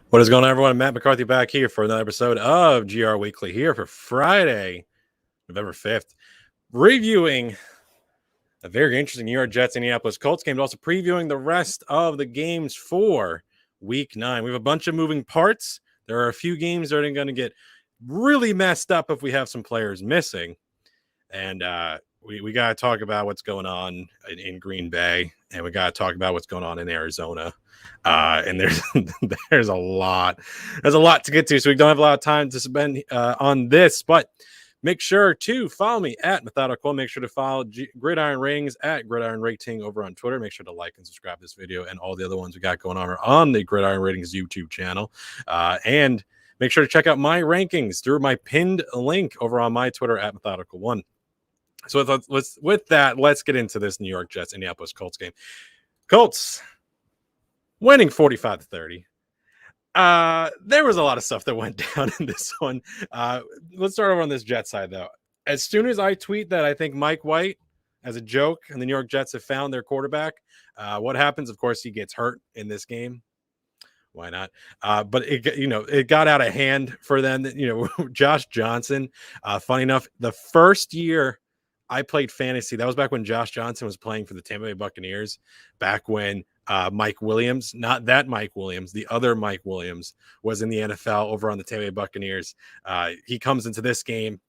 What is going on, everyone? Matt McCarthy back here for another episode of GR Weekly here for Friday, November 5th. Reviewing a very interesting New York Jets Indianapolis Colts game, but also previewing the rest of the games for Week 9. We have a bunch of moving parts. There are a few games that are going to get really messed up if we have some players missing. And we got to talk about what's going on in Green Bay, and we got to talk about what's going on in Arizona. And there's a lot to get to, so we don't have a lot of time to spend on this. But make sure to follow me at Methodical. Make sure to follow Gridiron Ratings at Gridiron Rating over on Twitter. Make sure to like and subscribe to this video, and all the other ones we got going on the Gridiron Ratings YouTube channel. And make sure to check out my rankings through my pinned link over on my Twitter at Methodical1. So with that, let's get into this New York Jets Indianapolis Colts game. Colts winning 45-30. There was a lot of stuff that went down in this one. Let's start over on this Jet side, though. As soon as I tweet that I think Mike White, as a joke, and the New York Jets have found their quarterback, what happens? Of course, he gets hurt in this game. Why not? But it got out of hand for them. Josh Johnson. Funny enough, the first year I played fantasy, that was back when Josh Johnson was playing for the Tampa Bay Buccaneers, back when Mike Williams, not that Mike Williams, the other Mike Williams, was in the NFL over on the Tampa Bay Buccaneers. He comes into this game,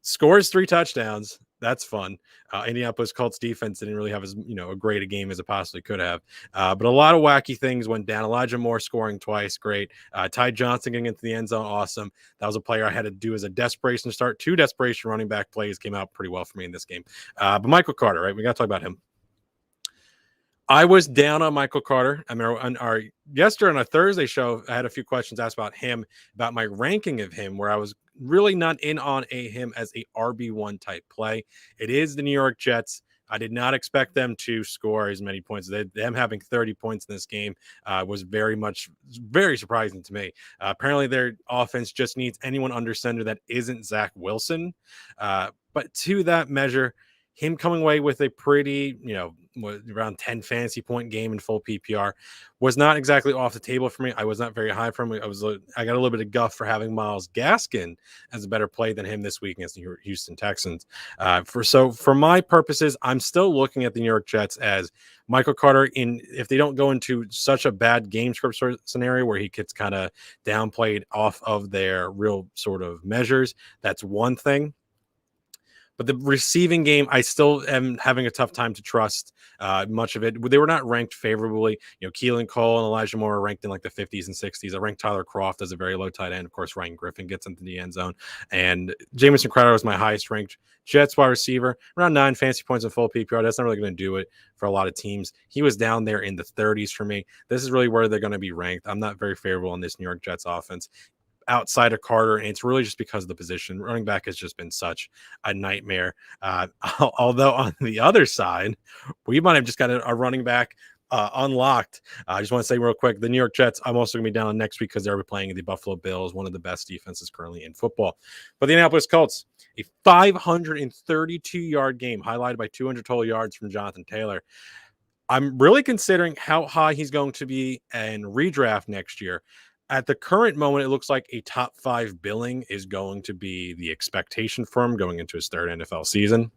scores 3 touchdowns. That's fun. Indianapolis Colts defense didn't really have as a great a game as it possibly could have. But a lot of wacky things went down. Elijah Moore scoring twice, great. Ty Johnson getting into the end zone, awesome. That was a player I had to do as a desperation start. 2 desperation running back plays came out pretty well for me in this game. But Michael Carter, right? We got to talk about him. I was down on Michael Carter. I mean, on our Thursday show, I had a few questions asked about him, about my ranking of him, where I was really not in on him as a RB1 type play. It is the New York Jets. I did not expect them to score as many points. Them having 30 points in this game was very surprising to me. Apparently, their offense just needs anyone under center that isn't Zach Wilson. But to that measure, him coming away with a pretty, around 10 fantasy point game in full PPR was not exactly off the table for me. I was not very high from him. I got a little bit of guff for having Myles Gaskin as a better play than him this week against the Houston Texans. For my purposes, I'm still looking at the New York Jets as Michael Carter, if they don't go into such a bad game script scenario where he gets kind of downplayed off of their real sort of measures, that's one thing. But the receiving game, I still am having a tough time to trust much of it. They were not ranked favorably. Keelan Cole and Elijah Moore are ranked in like the 50s and 60s. I ranked Tyler Kroft as a very low tight end. Of course, Ryan Griffin gets into the end zone. And Jamison Crowder was my highest ranked Jets wide receiver, around 9 fantasy points in full PPR. That's not really going to do it for a lot of teams. He was down there in the 30s for me. This is really where they're going to be ranked. I'm not very favorable on this New York Jets offense outside of Carter, and it's really just because of the position. Running back has just been such a nightmare. Although on the other side, we might have just got a running back unlocked. I just want to say real quick, the New York Jets, I'm also going to be down next week because they're playing the Buffalo Bills, one of the best defenses currently in football. But the Indianapolis Colts, a 532-yard game, highlighted by 200 total yards from Jonathan Taylor. I'm really considering how high he's going to be in redraft next year. At the current moment, it looks like a top 5 billing is going to be the expectation for him going into his 3rd NFL season.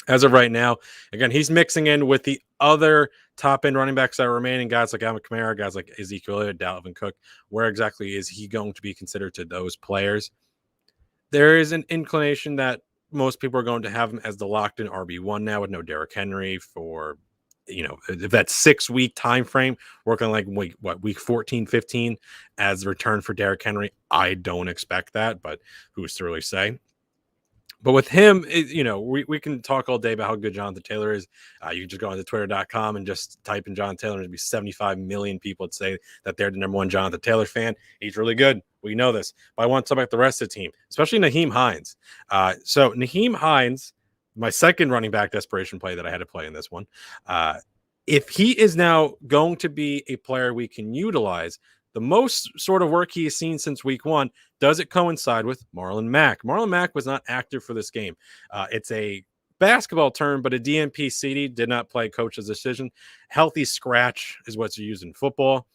As of right now, again, he's mixing in with the other top-end running backs that are remaining, guys like Alvin Kamara, guys like Ezekiel Elliott, Dalvin Cook. Where exactly is he going to be considered to those players? There is an inclination that most people are going to have him as the locked-in RB1 now with no Derrick Henry for if that 6-week time frame, working like week 14, 15 as the return for Derrick Henry. I don't expect that, but who's to really say? But with him, we can talk all day about how good Jonathan Taylor is. You can just go on to twitter.com and just type in Jonathan Taylor, and there'd be 75 million people that say that they're the number 1 Jonathan Taylor fan. He's really good. We know this. But I want to talk about the rest of the team, especially Nyheim Hines. So Nyheim Hines, my second running back desperation play that I had to play in this one. If he is now going to be a player we can utilize, the most sort of work he has seen since week 1, does it coincide with Marlon Mack? Marlon Mack was not active for this game. It's a basketball term, but a DNP CD did not play coach's decision. Healthy scratch is what's used in football.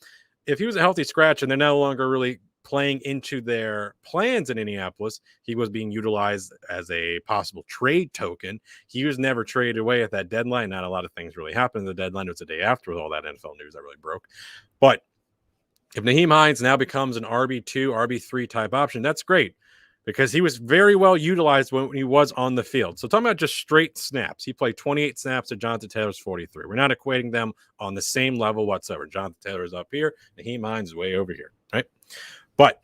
if he was a healthy scratch and they're no longer really playing into their plans in Indianapolis, he was being utilized as a possible trade token. He was never traded away at that deadline. Not a lot of things really happened. The deadline was the day after with all that NFL news that really broke. But if Nyheim Hines now becomes an RB2, RB3 type option, that's great because he was very well utilized when he was on the field. So talking about just straight snaps, he played 28 snaps to Jonathan Taylor's 43. We're not equating them on the same level whatsoever. Jonathan Taylor is up here, Nyheim Hines is way over here, right? But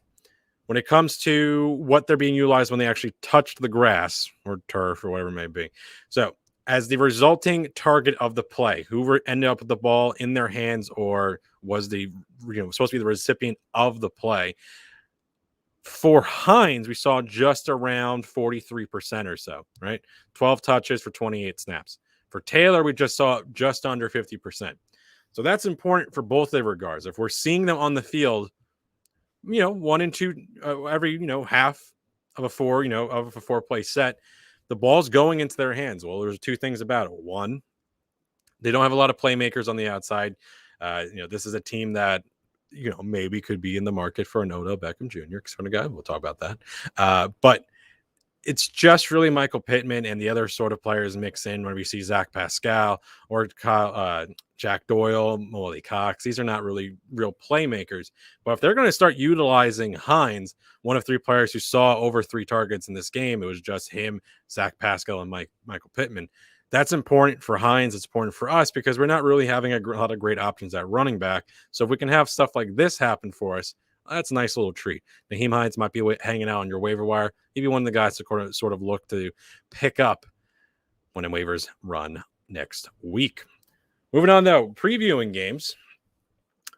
when it comes to what they're being utilized when they actually touched the grass or turf or whatever it may be. So as the resulting target of the play, whoever ended up with the ball in their hands or was supposed to be the recipient of the play, for Hines, we saw just around 43% or so, right? 12 touches for 28 snaps. For Taylor, we just saw just under 50%. So that's important for both their regards. If we're seeing them on the field, 1 and 2 every, half of a 4-play set, the ball's going into their hands. Well, there's two things about it. One, they don't have a lot of playmakers on the outside. This is a team that, maybe could be in the market for an Odell Beckham Jr. kind of guy. We'll talk about that. But it's just really Michael Pittman and the other sort of players mix in when we see Zach Pascal or Jack Doyle, Molly Cox. These are not really real playmakers. But if they're going to start utilizing Hines, one of 3 players who saw over 3 targets in this game, it was just him, Zach Pascal, and Michael Pittman. That's important for Hines. It's important for us because we're not really having a lot of great options at running back. So if we can have stuff like this happen for us, that's a nice little treat. Nyheim Hines might be hanging out on your waiver wire. Maybe one of the guys to sort of look to pick up when the waivers run next week. Moving on, though, previewing games.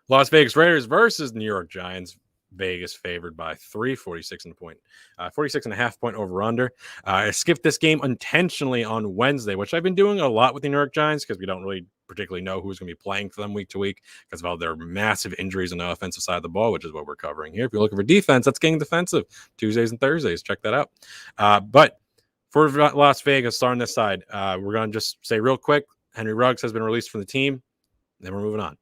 Las Vegas Raiders versus New York Giants. Vegas favored by 3, 46.5 point over under. I skipped this game intentionally on Wednesday, which I've been doing a lot with the New York Giants because we don't really particularly know who's going to be playing for them week to week because of all their massive injuries on the offensive side of the ball, which is what we're covering here. If you're looking for defense, that's getting defensive Tuesdays and Thursdays. Check that out. But for Las Vegas, starting this side, we're going to just say real quick, Henry Ruggs has been released from the team. Then we're moving on.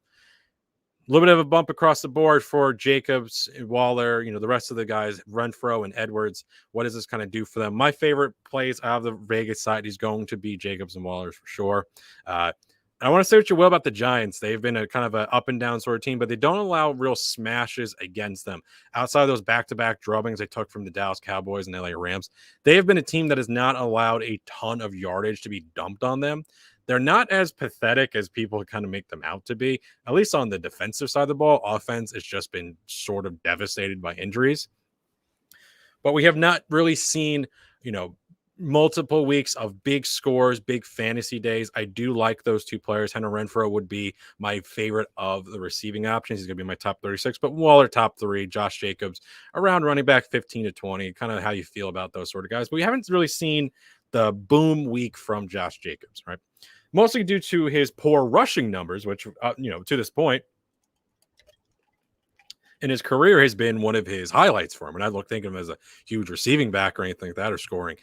A little bit of a bump across the board for Jacobs, Waller, the rest of the guys, Renfro and Edwards. What does this kind of do for them? My favorite plays out of the Vegas side is going to be Jacobs and Waller for sure. I want to say what you will about the Giants. They've been a kind of an up and down sort of team, but they don't allow real smashes against them. Outside of those back-to-back drubbings they took from the Dallas Cowboys and LA Rams, they have been a team that has not allowed a ton of yardage to be dumped on them. They're not as pathetic as people kind of make them out to be, at least on the defensive side of the ball. Offense has just been sort of devastated by injuries. But we have not really seen, multiple weeks of big scores, big fantasy days. I do like those 2 players. Henry Renfro would be my favorite of the receiving options. He's going to be my top 36, but Waller top 3, Josh Jacobs around running back 15 to 20, kind of how you feel about those sort of guys. But we haven't really seen the boom week from Josh Jacobs, right? Mostly due to his poor rushing numbers, which, to this point in his career has been one of his highlights for him. And I think of him as a huge receiving back or anything like that, or scoring,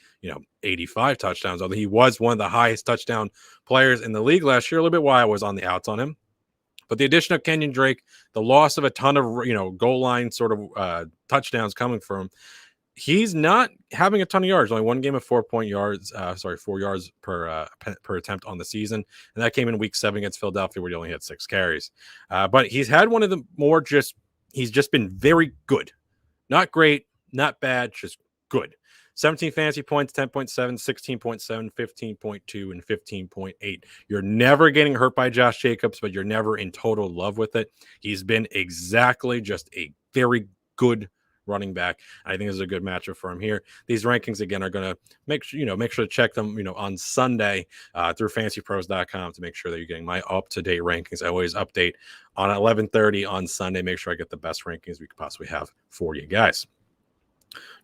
85 touchdowns. Although he was one of the highest touchdown players in the league last year, a little bit why I was on the outs on him. But the addition of Kenyon Drake, the loss of a ton of, goal line sort of touchdowns coming from him, he's not having a ton of yards. Only one game of 4 yards per attempt on the season. And that came in week 7 against Philadelphia where he only had 6 carries. But he's had one of the more he's just been very good. Not great, not bad, just good. 17 fantasy points, 10.7, 16.7, 15.2, and 15.8. You're never getting hurt by Josh Jacobs, but you're never in total love with it. He's been exactly just a very good running back. I think this is a good matchup for him here. These rankings again are going to make sure to check them, on Sunday through fantasypros.com to make sure that you're getting my up-to-date rankings. I always update on 11:30 on Sunday. Make sure I get the best rankings we could possibly have for you guys.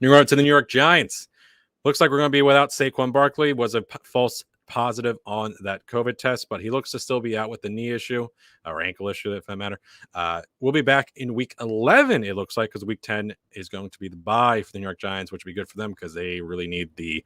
New York to the New York Giants. Looks like we're going to be without Saquon Barkley. Was a false positive on that COVID test, but he looks to still be out with the knee issue or ankle issue, if that matter. We'll be back in week 11, it looks like, because week 10 is going to be the bye for the New York Giants, which will be good for them because they really need the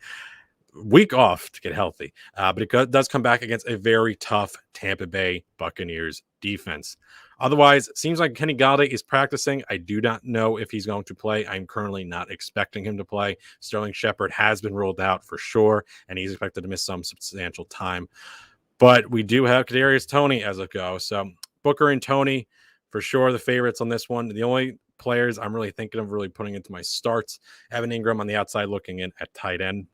week off to get healthy. But it does come back against a very tough Tampa Bay Buccaneers defense. Otherwise, it seems like Kenny Galladay is practicing. I do not know if he's going to play. I'm currently not expecting him to play. Sterling Shepard has been ruled out for sure, and he's expected to miss some substantial time. But we do have Kadarius Toney as a go. So Booker and Toney, for sure, the favorites on this one. The only players I'm really thinking of really putting into my starts, Evan Ingram on the outside looking in at tight end.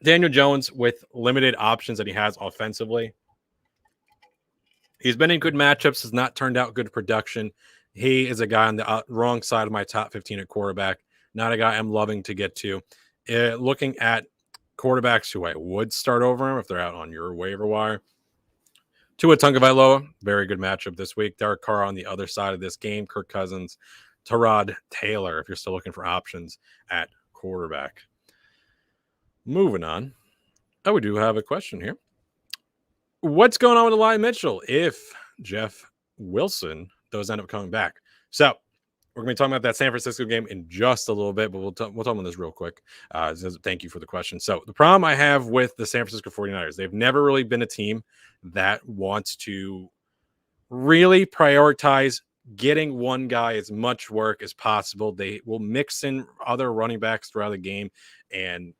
Daniel Jones with limited options that he has offensively. He's been in good matchups, has not turned out good production. He is a guy on the wrong side of my top 15 at quarterback. Not a guy I'm loving to get to. Looking at quarterbacks who I would start over him if they're out on your waiver wire. Tua Tagovailoa, very good matchup this week. Derek Carr on the other side of this game. Kirk Cousins, Tyrod Taylor, if you're still looking for options at quarterback. Moving on. Oh, we do have a question here. What's going on with Elijah Mitchell if Jeff Wilson does end up coming back? So we're going to be talking about that San Francisco game in just a little bit, but we'll talk about this real quick. Thank you for the question. So the problem I have with the San Francisco 49ers, they've never really been a team that wants to really prioritize getting one guy as much work as possible. They will mix in other running backs throughout the game, and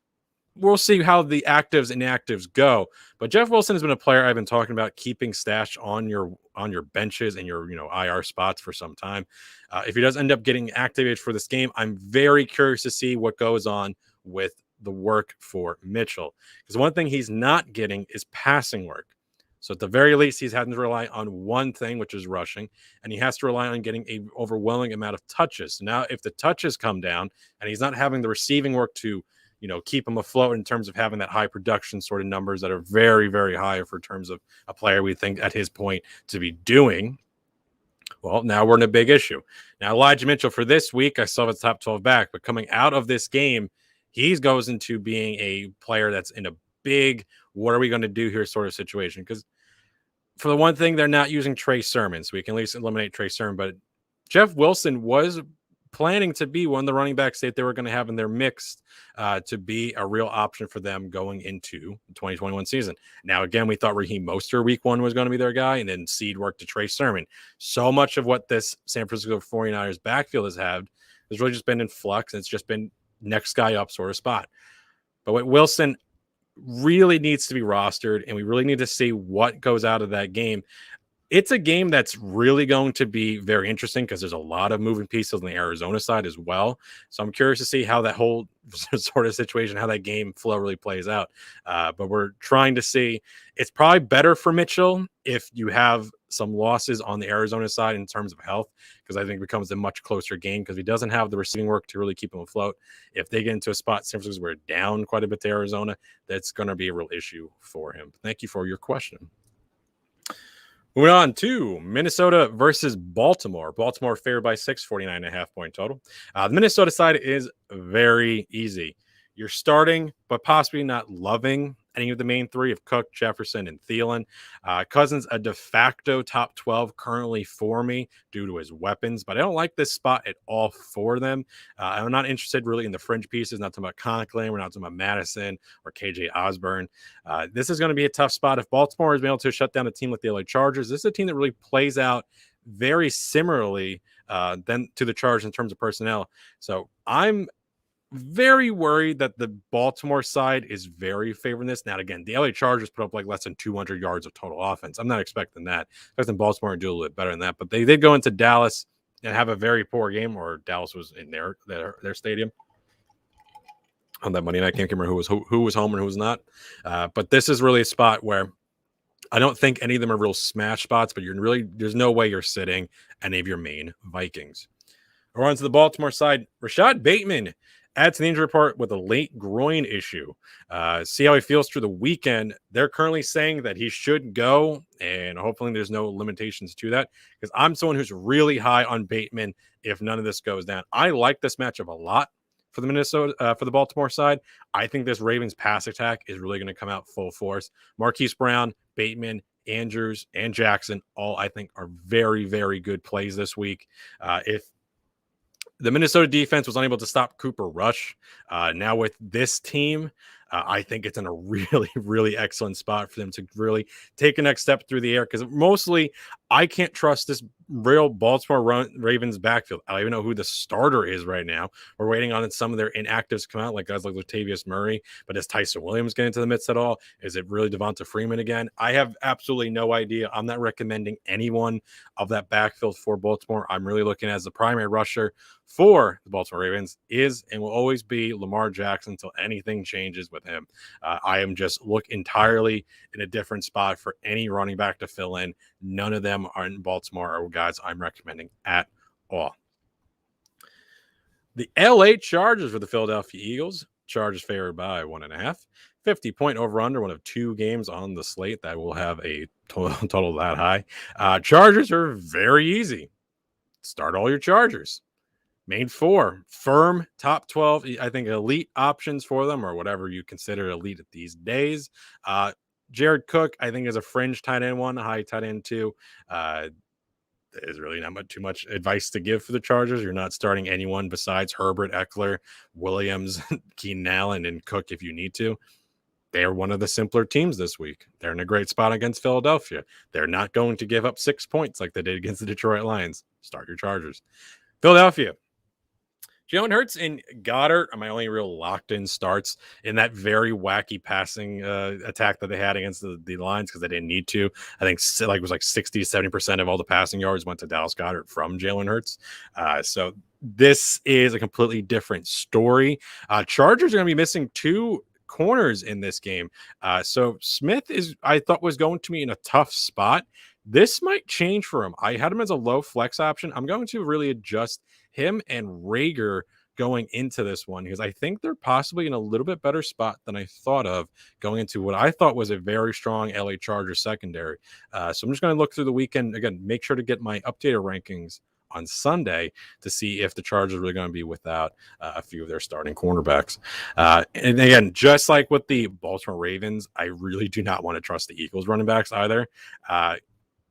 we'll see how the actives and inactives go. But Jeff Wilson has been a player I've been talking about keeping stash on your benches and your IR spots for some time. If he does end up getting activated for this game, I'm very curious to see what goes on with the work for Mitchell. Because one thing he's not getting is passing work. So at the very least, he's having to rely on one thing, which is rushing, and he has to rely on getting an overwhelming amount of touches. Now, if the touches come down and he's not having the receiving work to keep him afloat in terms of having that high production sort of numbers that are very, very high for terms of a player we think at his point to be doing. Well, now we're in a big issue. Now, Elijah Mitchell for this week, I saw his top 12 back, but coming out of this game, he goes into being a player that's in a big, what are we going to do here sort of situation? Because for the one thing, they're not using Trey Sermon, so we can at least eliminate Trey Sermon, but Jeff Wilson was planning to be one of the running backs that they were going to have in their mix to be a real option for them going into the 2021 season. Now, again, we thought Raheem Mostert week one was going to be their guy, and then seed work to Trey Sermon. So much of what this San Francisco 49ers backfield has had has really just been in flux, and it's just been next guy up sort of spot. But what Wilson really needs to be rostered, and we really need to see what goes out of that game. It's a game that's really going to be very interesting because there's a lot of moving pieces on the Arizona side as well. So I'm curious to see how that whole sort of situation, how that game flow really plays out. But we're trying to see. It's probably better for Mitchell if you have some losses on the Arizona side in terms of health, because I think it becomes a much closer game because he doesn't have the receiving work to really keep him afloat. If they get into a spot, San Francisco, where down quite a bit to Arizona, that's going to be a real issue for him. Thank you for your question. Moving on to Minnesota versus Baltimore. Baltimore favored by 6, 49.5 point total. The Minnesota side is very easy. You're starting, but possibly not loving any of the main three of Cook, Jefferson, and Thielen. Cousins, a de facto top 12 currently for me due to his weapons, but I don't like this spot at all for them. I'm not interested really in the fringe pieces, not talking about Conklin, we're not talking about Madison or KJ Osborne. This is going to be a tough spot. If Baltimore has been able to shut down a team like the LA Chargers, this is a team that really plays out very similarly than to the Chargers in terms of personnel. So I'm very worried that the Baltimore side is very favoring this. Now, again, the LA Chargers put up like less than 200 yards of total offense. I'm not expecting that. I'm expecting Baltimore to do a little bit better than that. But they did go into Dallas and have a very poor game, or Dallas was in their stadium on that Monday night game. I can't remember who was home and who was not. But this is really a spot where I don't think any of them are real smash spots, but there's no way you're sitting any of your main Vikings. We're on to the Baltimore side. Rashad Bateman adds to the injury report with a late groin issue. See how he feels through the weekend. They're currently saying that he should go, and hopefully there's no limitations to that, because I'm someone who's really high on Bateman if none of this goes down. I like this matchup a lot for the Baltimore side. I think this Ravens pass attack is really going to come out full force. Marquise Brown, Bateman, Andrews, and Jackson all, I think, are very, very good plays this week. If the Minnesota defense was unable to stop Cooper Rush, now with this team, I think it's in a really, really excellent spot for them to really take a next step through the air, because mostly I can't trust this real Baltimore Ravens backfield. I don't even know who the starter is right now. We're waiting on some of their inactives to come out, like guys like Latavius Murray. But is Tyson Williams getting into the midst at all? Is it really Devonta Freeman again? I have absolutely no idea. I'm not recommending anyone of that backfield for Baltimore. I'm really looking as the primary rusher for the Baltimore Ravens is and will always be Lamar Jackson until anything changes with him. I am just look entirely in a different spot for any running back to fill in. None of them are in Baltimore or guys I'm recommending at all. The LA Chargers for the Philadelphia Eagles. Chargers favored by 1.5. 50-point over-under, one of 2 games on the slate that will have a total that high. Chargers are very easy. Start all your Chargers. Main 4, firm top 12. I think elite options for them, or whatever you consider elite these days. Jared Cook, I think, is a fringe tight end 1, high tight end 2. There's really not too much advice to give for the Chargers. You're not starting anyone besides Herbert, Eckler, Williams, Keenan Allen, and Cook if you need to. They are one of the simpler teams this week. They're in a great spot against Philadelphia. They're not going to give up 6 points like they did against the Detroit Lions. Start your Chargers. Philadelphia. Jalen Hurts and Goddard are my only real locked-in starts in that very wacky passing attack that they had against the Lions because they didn't need to. I think it was like 60 to 70% of all the passing yards went to Dallas Goedert from Jalen Hurts. So this is a completely different story. Chargers are going to be missing 2 corners in this game. So Smith I thought was going to be in a tough spot. This might change for him. I had him as a low flex option. I'm going to really adjust him and Rager going into this one because I think they're possibly in a little bit better spot than I thought of going into what I thought was a very strong LA Chargers secondary. So I'm just going to look through the weekend. Again, make sure to get my updated rankings on Sunday to see if the Chargers are really going to be without a few of their starting cornerbacks. And again, just like with the Baltimore Ravens, I really do not want to trust the Eagles running backs either.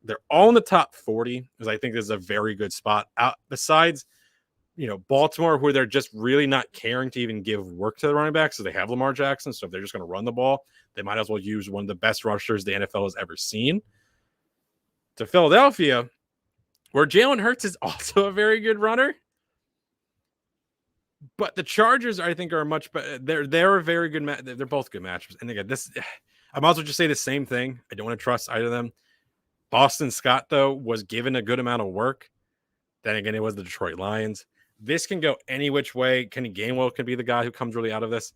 They're all in the top 40 because I think this is a very good spot. Besides, Baltimore, where they're just really not caring to even give work to the running backs, so they have Lamar Jackson. So if they're just going to run the ball, they might as well use one of the best rushers the NFL has ever seen. To Philadelphia, where Jalen Hurts is also a very good runner, but the Chargers, I think, are much better. They're a very good match. They're both good matchups. And again, I might as well just say the same thing. I don't want to trust either of them. Boston Scott, though, was given a good amount of work. Then again, it was the Detroit Lions. This can go any which way. Kenny Gainwell could be the guy who comes really out of this.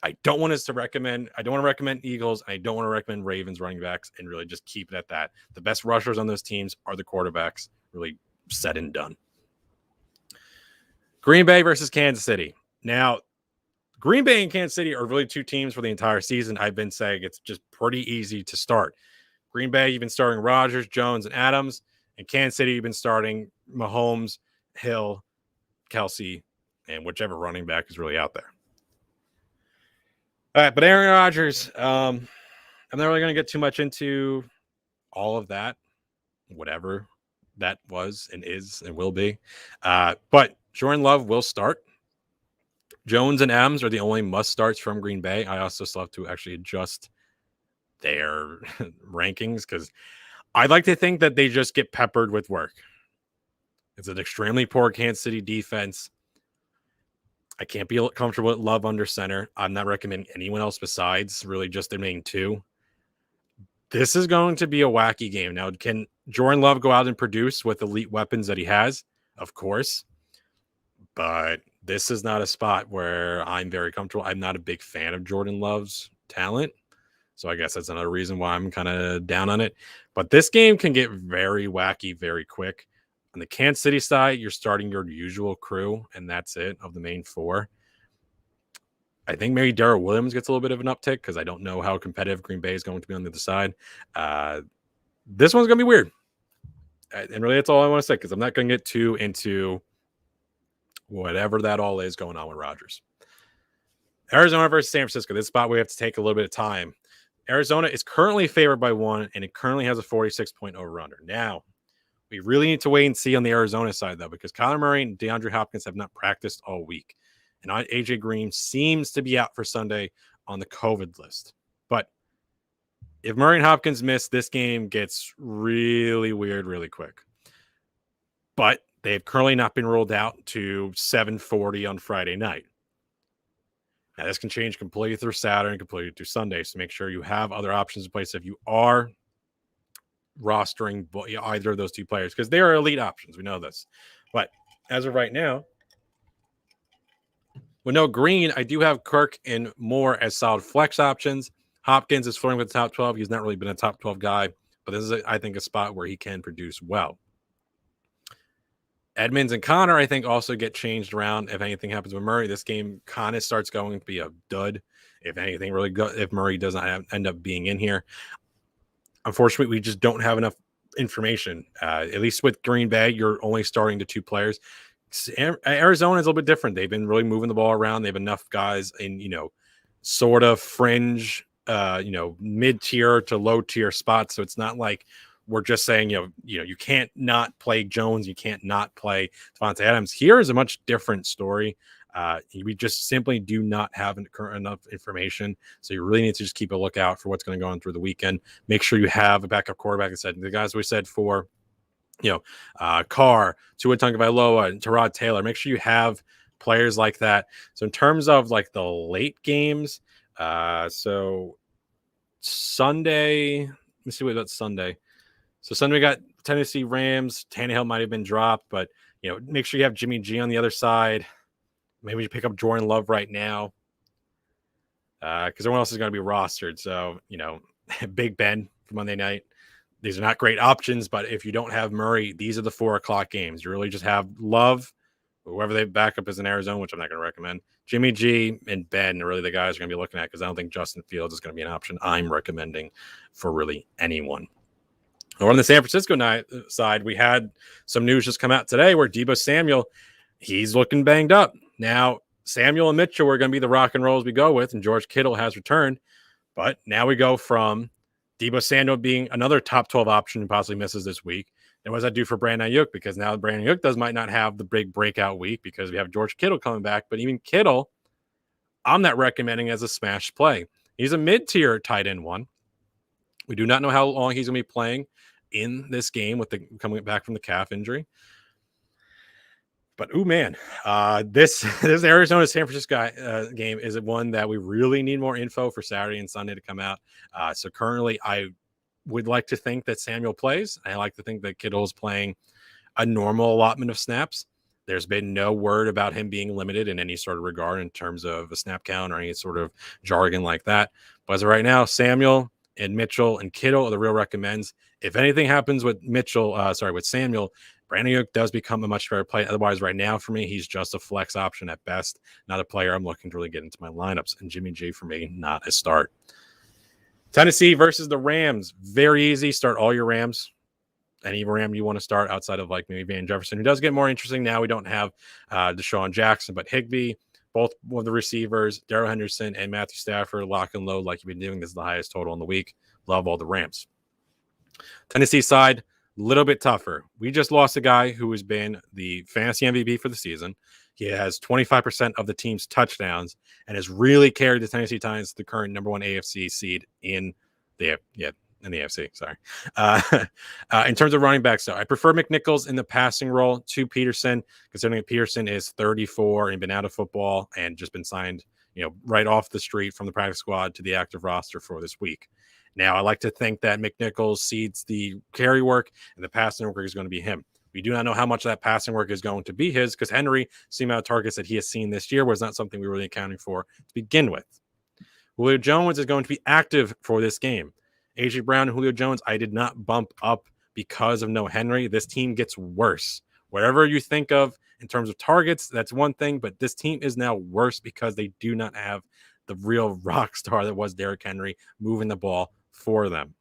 I don't want to recommend Eagles. I don't want to recommend Ravens running backs and really just keep it at that. The best rushers on those teams are the quarterbacks. Really said and done. Green Bay versus Kansas City. Now, Green Bay and Kansas City are really 2 teams for the entire season. I've been saying it's just pretty easy to start. Green Bay, you've been starting Rodgers, Jones, and Adams. And Kansas City, you've been starting Mahomes, Hill, Kelsey, and whichever running back is really out there. All right, but Aaron Rodgers, I'm not really going to get too much into all of that, whatever that was and is and will be. But Jordan Love will start. Jones and Adams are the only must starts from Green Bay. I also still have to actually adjust their rankings because I'd like to think that they just get peppered with work. It's an extremely poor Kansas City defense. I can't be comfortable with Love under center. I'm not recommending anyone else besides really just their main 2. This is going to be a wacky game. Now, can Jordan Love go out and produce with elite weapons that he has? Of course. But this is not a spot where I'm very comfortable. I'm not a big fan of Jordan Love's talent. So I guess that's another reason why I'm kind of down on it. But this game can get very wacky very quick. On the Kansas City side, you're starting your usual crew, and that's it of the main 4. I think maybe Darrell Williams gets a little bit of an uptick because I don't know how competitive Green Bay is going to be on the other side. This one's going to be weird. And really, that's all I want to say because I'm not going to get too into whatever that all is going on with Rodgers. Arizona versus San Francisco. This spot we have to take a little bit of time. Arizona is currently favored by 1, and it currently has a 46-point over-under. Now, we really need to wait and see on the Arizona side, though, because Kyler Murray and DeAndre Hopkins have not practiced all week. And AJ Green seems to be out for Sunday on the COVID list. But If Murray and Hopkins miss, this game gets really weird really quick. But they've currently not been rolled out to 7:40 on Friday night. Now, this can change completely through Saturday and completely through Sunday. So make sure you have other options in place if you are rostering either of those two players, because they are elite options. We know this. But as of right now, with no Green, I do have Kirk and Moore as solid flex options. Hopkins is flirting with the top 12. He's not really been a top 12 guy, but this is, I think, a spot where he can produce well. Edmonds and Connor, I think, also get changed around if anything happens with Murray. This game kind of starts going to be a dud. If anything really good, if Murray doesn't end up being in here. Unfortunately, we just don't have enough information. At least with Green Bay, you're only starting to two players. Arizona is a little bit different. They've been really moving the ball around. They have enough guys in, sort of fringe, mid-tier to low-tier spots. So it's not like we're just saying, you can't not play Jones. You can't not play Devontae Adams. Here is a much different story. We just simply do not have enough information. So you really need to just keep a lookout for what's going to go on through the weekend. Make sure you have a backup quarterback. The guys we said for, Carr, Tua Tagovailoa, and Tyrod Taylor. Make sure you have players like that. So in terms of like the late games, so Sunday, let me see what about Sunday. So Sunday we got Tennessee Rams. Tannehill might have been dropped, but make sure you have Jimmy G on the other side. Maybe you pick up Jordan Love right now, because everyone else is going to be rostered. So Big Ben for Monday night. These are not great options, but if you don't have Murray, these are the 4:00 games. You really just have Love, whoever they backup is in Arizona, which I'm not going to recommend. Jimmy G and Ben are really the guys you're going to be looking at, because I don't think Justin Fields is going to be an option I'm recommending for really anyone. On the San Francisco side, we had some news just come out today where Deebo Samuel, he's looking banged up. Now, Samuel and Mitchell are going to be the rock and rolls we go with, and George Kittle has returned. But now we go from Deebo Samuel being another top 12 option and possibly misses this week. And what does that do for Brandon Ayuk? Because now Brandon Ayuk might not have the big breakout week because we have George Kittle coming back. But even Kittle, I'm not recommending as a smash play. He's a mid-tier tight end one. We do not know how long he's going to be playing in this game with the coming back from the calf injury. But, this Arizona San Francisco game is one that we really need more info for Saturday and Sunday to come out. So currently, I would like to think that Samuel plays. I like to think that Kittle is playing a normal allotment of snaps. There's been no word about him being limited in any sort of regard in terms of a snap count or any sort of jargon like that. But as of right now, Samuel and Mitchell and Kittle are the real recommends. If anything happens with with Samuel, Brandon Ayuk does become a much better play. Otherwise, right now for me, he's just a flex option at best, not a player I'm looking to really get into my lineups. And Jimmy G for me, not a start. Tennessee versus the Rams, very easy. Start all your Rams. Any Ram you want to start outside of like maybe Van Jefferson, who does get more interesting now. We don't have Deshaun Jackson, but Higbee, both of the receivers, Darrell Henderson and Matthew Stafford, lock and load like you've been doing. This is the highest total in the week. Love all the Rams. Tennessee side, a little bit tougher. We just lost a guy who has been the fantasy MVP for the season. He has 25% of the team's touchdowns and has really carried the Tennessee Titans to the current number one AFC seed in the AFC. Sorry. In terms of running backs, though, I prefer McNichols in the passing role to Peterson, considering that Peterson is 34 and been out of football and just been signed, right off the street from the practice squad to the active roster for this week. Now, I like to think that McNichols seeds the carry work and the passing work is going to be him. We do not know how much that passing work is going to be his, because Henry, the amount of targets that he has seen this year was not something we were really accounting for to begin with. Julio Jones is going to be active for this game. A.J. Brown and Julio Jones, I did not bump up because of no Henry. This team gets worse. Whatever you think of in terms of targets, that's one thing, but this team is now worse because they do not have the real rock star that was Derrick Henry moving the ball for them.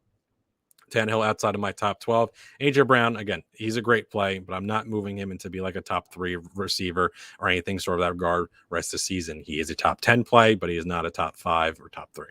Tannehill outside of my top 12. A.J. Brown, again, he's a great play, but I'm not moving him into be like a top 3 receiver or anything sort of that regard rest of the season. He is a top 10 play, but he is not a top 5 or top 3.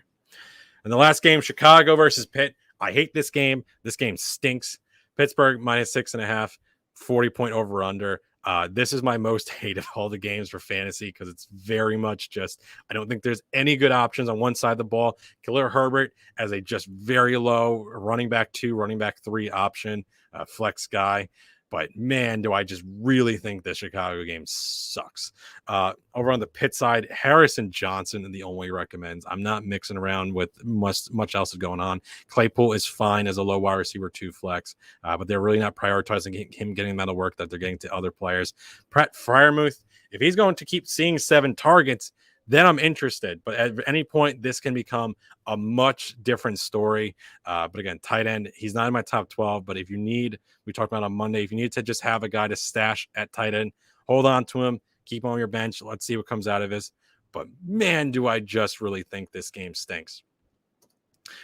And the last game, Chicago versus Pitt. I hate this game. This game stinks. Pittsburgh minus 6.5, 40-point over-under. This is my most hate of all the games for fantasy because it's very much just, I don't think there's any good options on one side of the ball. Khalil Herbert as a just very low running back 2, running back 3 option, flex guy. But man, do I just really think the Chicago game sucks. Over on the Pitt side, Harrison Johnson and the only recommends. I'm not mixing around with much else is going on. Claypool is fine as a low wide receiver 2 flex, but they're really not prioritizing him getting the amount of work that they're getting to other players. Pratt Freiermuth, if he's going to keep seeing 7 targets, then I'm interested. But at any point, this can become a much different story. But again, tight end, he's not in my top 12. But if you need, we talked about on Monday, if you need to just have a guy to stash at tight end, hold on to him, keep him on your bench. Let's see what comes out of this. But man, do I just really think this game stinks.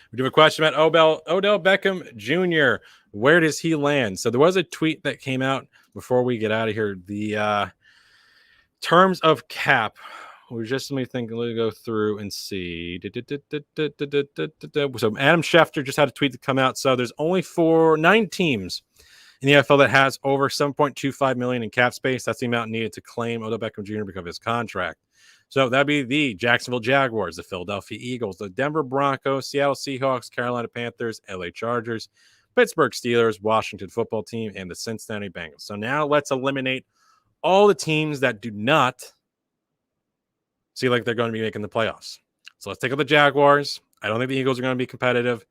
We do have a question about Odell Beckham Jr. Where does he land? So there was a tweet that came out before we get out of here. The terms of cap. We're just let me go through and see. So Adam Schefter just had a tweet to come out. So there's only 9 teams in the NFL that has over $7.25 million in cap space. That's the amount needed to claim Odell Beckham Jr. because of his contract. So that'd be the Jacksonville Jaguars, the Philadelphia Eagles, the Denver Broncos, Seattle Seahawks, Carolina Panthers, LA Chargers, Pittsburgh Steelers, Washington Football Team, and the Cincinnati Bengals. So now let's eliminate all the teams that do not see like they're going to be making the playoffs. So let's take out the Jaguars. I don't think the Eagles are going to be competitive.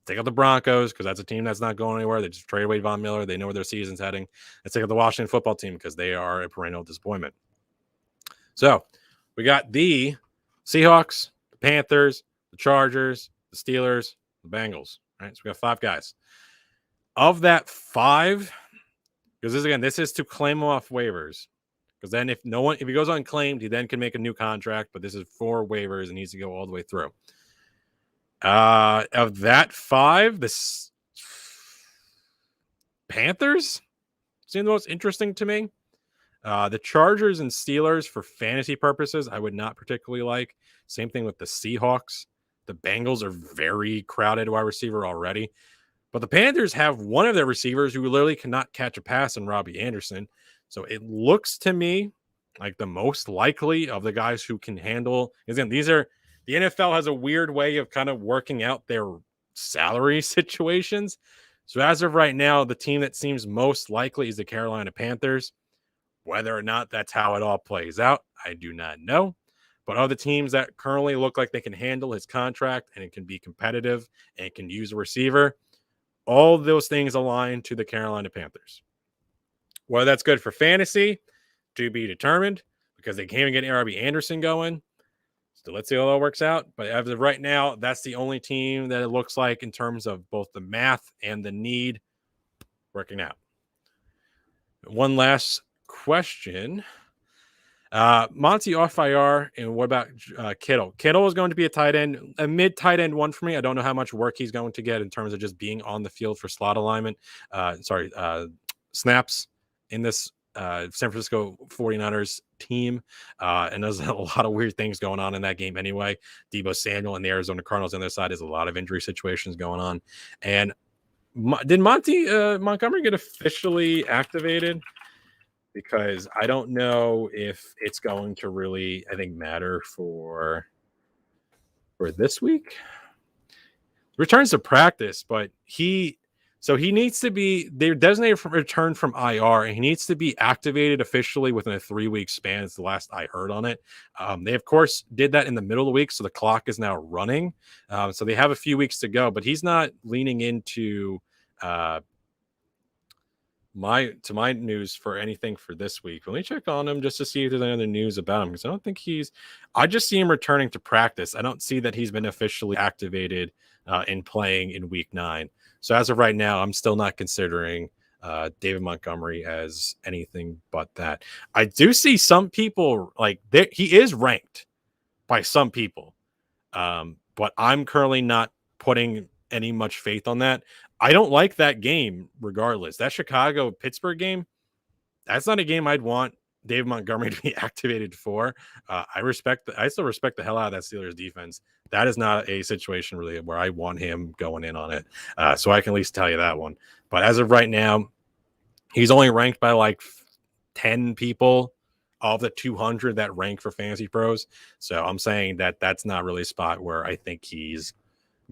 Take out the Broncos because that's a team that's not going anywhere. They just trade away Von Miller. They know where their season's heading. Let's take out the Washington Football Team because they are a perennial disappointment. So we got the Seahawks, the Panthers, the Chargers, the Steelers, the Bengals. All right, so we got 5 guys. Of that 5, because this is to claim them off waivers. Because then if he goes unclaimed, he then can make a new contract. But this is 4 waivers and needs to go all the way through. Of that 5, the Panthers seem the most interesting to me. The Chargers and Steelers for fantasy purposes, I would not particularly like. Same thing with the Seahawks. The Bengals are very crowded wide receiver already. But the Panthers have one of their receivers who literally cannot catch a pass in Robbie Anderson. So it looks to me like the most likely of the guys who can handle. Again, the NFL has a weird way of kind of working out their salary situations. So as of right now, the team that seems most likely is the Carolina Panthers. Whether or not that's how it all plays out, I do not know. But of the teams that currently look like they can handle his contract and it can be competitive and can use a receiver, all those things align to the Carolina Panthers. Whether that's good for fantasy, to be determined, because they can't even get Robbie Anderson going. So let's see how that works out. But as of right now, that's the only team that it looks like in terms of both the math and the need working out. One last question. Monty off-IR, and what about Kittle? Kittle is going to be a tight end, a mid tight end one for me. I don't know how much work he's going to get in terms of just being on the field for slot alignment. Snaps in this San Francisco 49ers team. And there's a lot of weird things going on in that game anyway. Deebo Samuel and the Arizona Cardinals on their side is a lot of injury situations going on. And did Montgomery get officially activated? Because I don't know if it's going to really, I think, matter for this week. Returns to practice, but he needs to be, they're designated for return from IR, and he needs to be activated officially within a 3-week span. It's the last I heard on it. They, of course, did that in the middle of the week, so the clock is now running. So they have a few weeks to go, but he's not leaning into my news for anything for this week. Let me check on him just to see if there's any other news about him, because I don't think I just see him returning to practice. I don't see that he's been officially activated in playing in week 9. So as of right now, I'm still not considering David Montgomery as anything but that. I do see some people he is ranked by some people, but I'm currently not putting any much faith on that. I don't like that game regardless. That Chicago-Pittsburgh game, that's not a game I'd want David Montgomery to be activated for. I still respect the hell out of that Steelers defense. That is not a situation really where I want him going in on it. So I can at least tell you that one. But as of right now, he's only ranked by 10 people of the 200 that rank for fantasy pros. So I'm saying that that's not really a spot where I think he's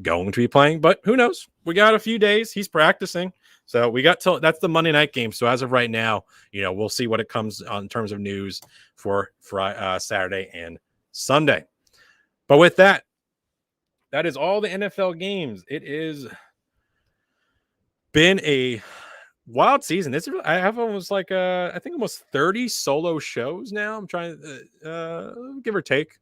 going to be playing, but who knows? We got a few days. He's practicing. So we got till that's the Monday night game. So as of right now, we'll see what it comes on in terms of news for Saturday and Sunday. But with that, that is all the NFL games. It is been a wild season. I have almost I think almost 30 solo shows now. I'm trying to give or take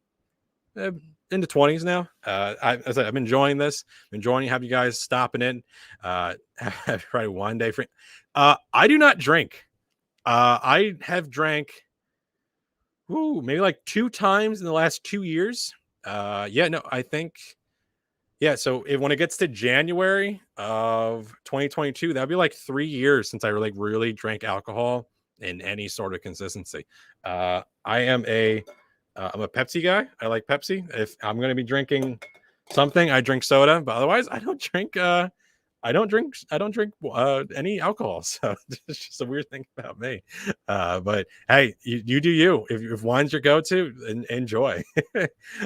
into 20s now. As I've been enjoying this. I'm enjoying having you guys stopping in. Probably one day free. I do not drink. I have drank maybe like 2 times in the last 2 years. I think. Yeah, so when it gets to January of 2022, that'd be like 3 years since I really drank alcohol in any sort of consistency. I'm a Pepsi guy. I like Pepsi. If I'm going to be drinking something, I drink soda, but otherwise I don't drink any alcohol. So it's just a weird thing about me. But hey, you do you. If wine's your go-to, enjoy.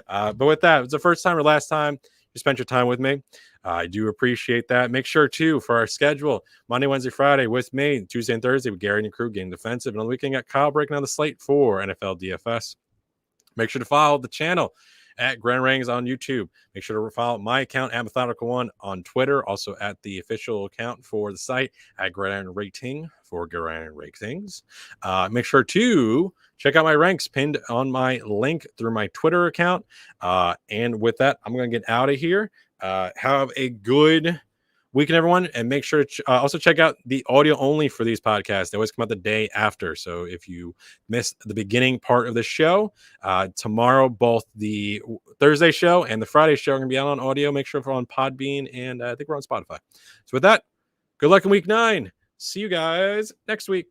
But with that, it's the first time or last time you spent your time with me. I do appreciate that. Make sure too, for our schedule, Monday, Wednesday, Friday with me, Tuesday and Thursday with Gary and the crew getting defensive, and on the weekend got Kyle breaking down the slate for NFL DFS. Make sure to follow the channel at Gridiron Ratings on YouTube. Make sure to follow my account at Methodical1 on Twitter, also at the official account for the site at Gridiron Rating for Gridiron Ratings. Make sure to check out my ranks pinned on my link through my Twitter account. And with that, I'm going to get out of here. Have a good weekend, everyone, and make sure to also check out the audio only for these podcasts. They always come out the day after. So if you missed the beginning part of the show, tomorrow both the Thursday show and the Friday show are going to be out on audio. Make sure we're on Podbean, and I think we're on Spotify. So with that, good luck in week 9. See you guys next week.